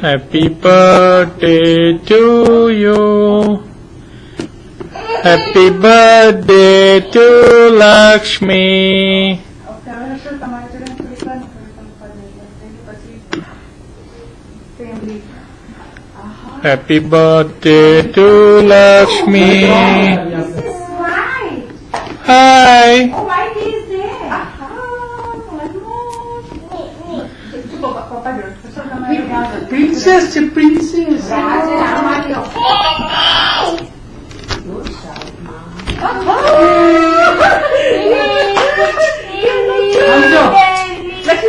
Happy birthday to you. Happy birthday to Lakshmi. Happy birthday to Lakshmi. Hi. White is there. Princess, princess.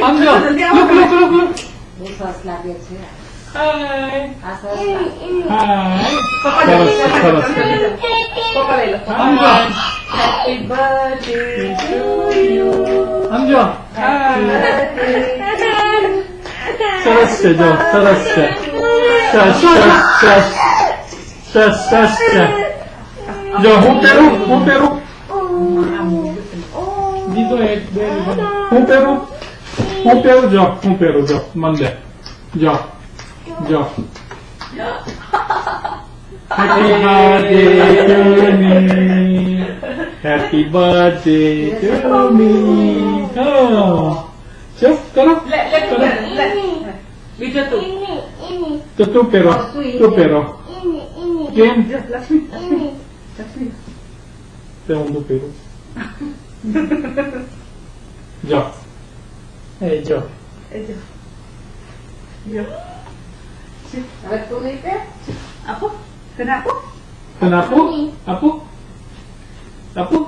Amjo, look. Hi. Happy birthday to you. Amjo. સરસ છે જો સરસ છે સરસ છે જો હું પહેરું બીજો એક બે હું પહેરું જો મંદે જો Happy birthday to me. Happy birthday to me. Oh. Chúc કરો બીજો તું પહેરો કેમ તે હું પહેરું જો જો હવે તું નહીં પે આપો તને આપો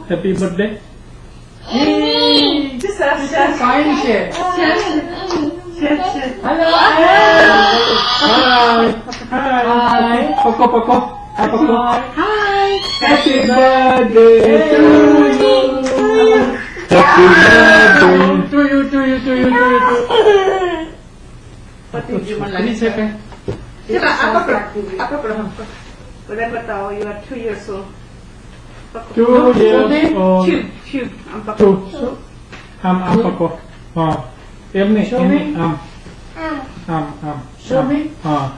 હેપી બર્થડે ફાઇન છે Hello. Hi. Poko. Hi. Happy birthday to you. Happy birthday to you. Ini siapa? Coba apa belum? Udah bertahu you are 2 years old. 2 years old. Two. Apa kok? Oh. Em này show me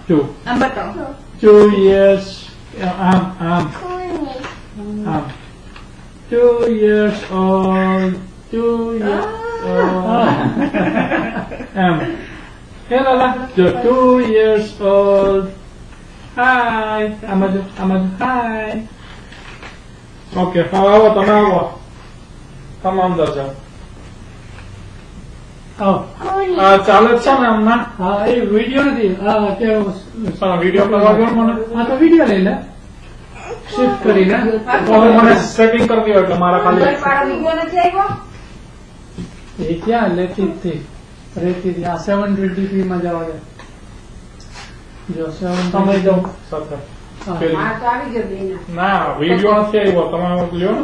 2 2 years 2 years old 2 years old hello lah 2 years old hi Amadu hi okay આવો તમે અંદર જાઓ ચાલે છે ને હમણાં એ video નથી video કરવા મને તો વિડીયો લઈ લે શિફ્ટ કરીને મને સેટિંગ કરવી હોય એટલે મારા ખાલી એ ક્યાં રહેતી હતી આ 720p માં જવા દે જો 7 તમે જાઓ સાથે ના વિડીયો નથી આવ્યો તમે લ્યો ને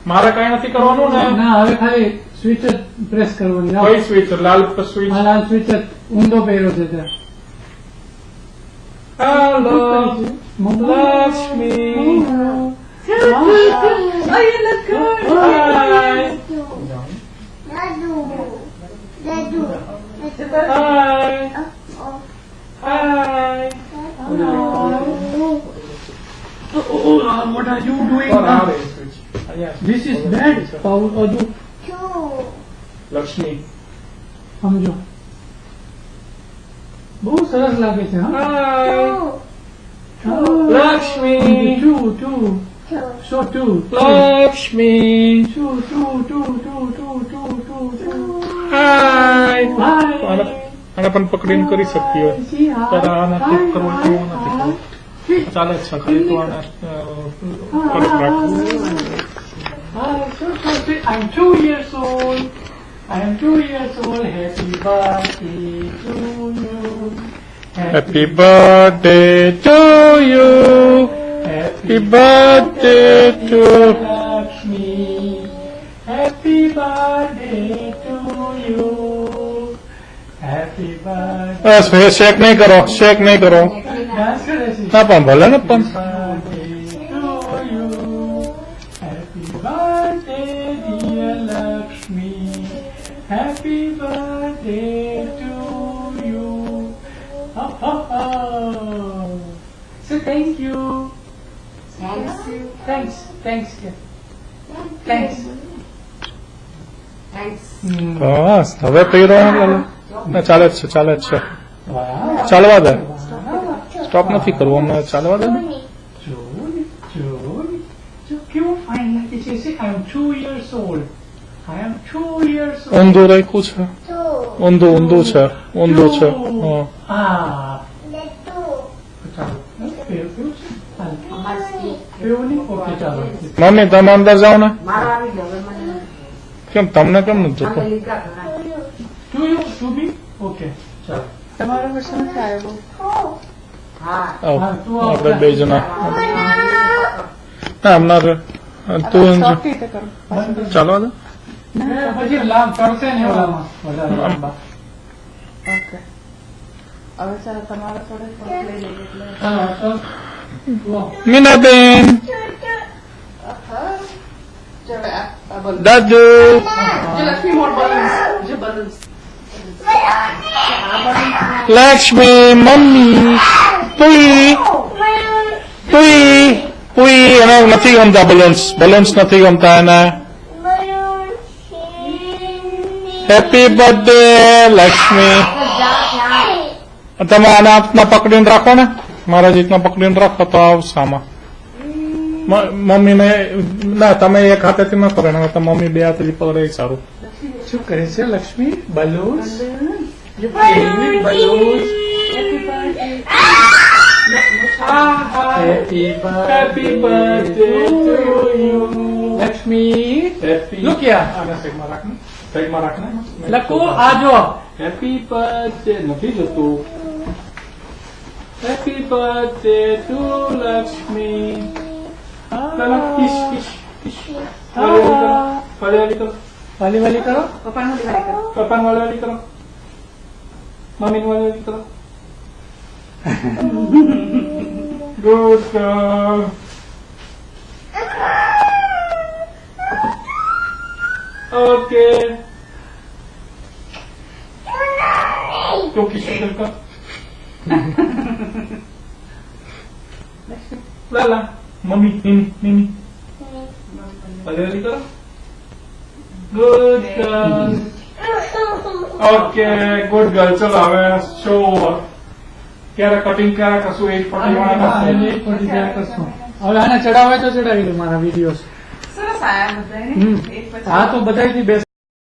મારે કઈ નથી કરવાનું ને ના હવે ખાલી સ્વિચ જ પ્રેસ કરવાની કઈ સ્વિચ લાલ સ્વિચ લાલ સ્વિચ ઊંધો પહેર્યો છે ત્યાં hello Lakshmi Oh, you look good. Hi. Dadu. Hi. Hi. What are you doing now? This is bad. Paul Adu. Lakshmi સમજો બહુ સરસ લાગે છે લક્ષ્મી લક્ષ્મી આને પણ પકડીને કરી શકતી હોય ત્યારે આને ટીપ કરવું નથી ચાલે છે ખાલી તો આને રાખવું I'm 2 years old. Happy birthday to you. Happy birthday to you. Happy birthday to Lakshmi. Happy birthday to you. Happy birthday. બસ શેક નહીં કરો ના પણ ભલે ને પણ Happy birthday to you. Thank you thanks thanks thanks બસ હવે પહેરો ના ચાલે જ છે ચાલવા દે સ્ટોપ નથી કરવું હમણાં ચાલવા દે ને કેવું ફાઇન લાગે છે આઈ એમ 2 years old I am 2 years old. ઊંધું રાખ્યું છે ઊંધું છે હા Ah. ચાલો મમ્મી તમે અંદર જાઓ ને મારો આવી ગયો હવે મને કેમ તમને કેમ નથી જતો આપણે લીધા ઘણા. ટુ બી ઓકે ચાલો તમારો પ્રશ્ન નથી આવ્યો હા આવો, હા, તું આપણે આવ. બે જણા ના હમણાં તું ચાલવા દે પછી લાંબ કરશે ને ઓલામાં વધારે લાંબા ઓકે હવે ચાલો તમારા થોડે લઈ લઈએ એટલે હા તો વાહ. મીનાબેન ચલો આ બોલ દાદુ જે લક્ષ્મી મોર balloons જે balloons આ balloons લક્ષ્મી મમ્મી પુઈ એને નથી ગમતા બલૂન્સ નથી ગમતા એને હેપી બર્થડે લક્ષ્મી તમે આના હાથમાં પકડીને રાખો ને મારા રીતના પકડીને રાખો તો આવશે આમાં મમ્મીને ના તમે એક હાથેથી ન કરો ને તો મમ્મી બે હાથેથી પકડે એ સારું શું કરે છે Lakshmi balloons You playing with balloons? Happy birthday to you. Lakshmi. Look here. લખો આજો હેપી બર્થડે નથી જતું હેપી બર્થડે ટુ લક્ષ્મી કિશ કિશ કિશ વાલી કરો પપ્પાનું દિવાળી કરો પપ્પાને વાલી કરો મમ્મીને વાલી કરો ગુડ ગર્લ ઓકે તો કિશોર का लाला मम्मी मिमी पहले करो good girl okay good girl चलो હવે શો ક્યારે કટિંગ ક્યારે કરશું એક પટી કરશું હવે આને ચડાવે તો ચડાવી દો મારા વિડીયોઝ સરસ આયા બધાય ને એક પછી હા તો બધાથી બેસ્ટ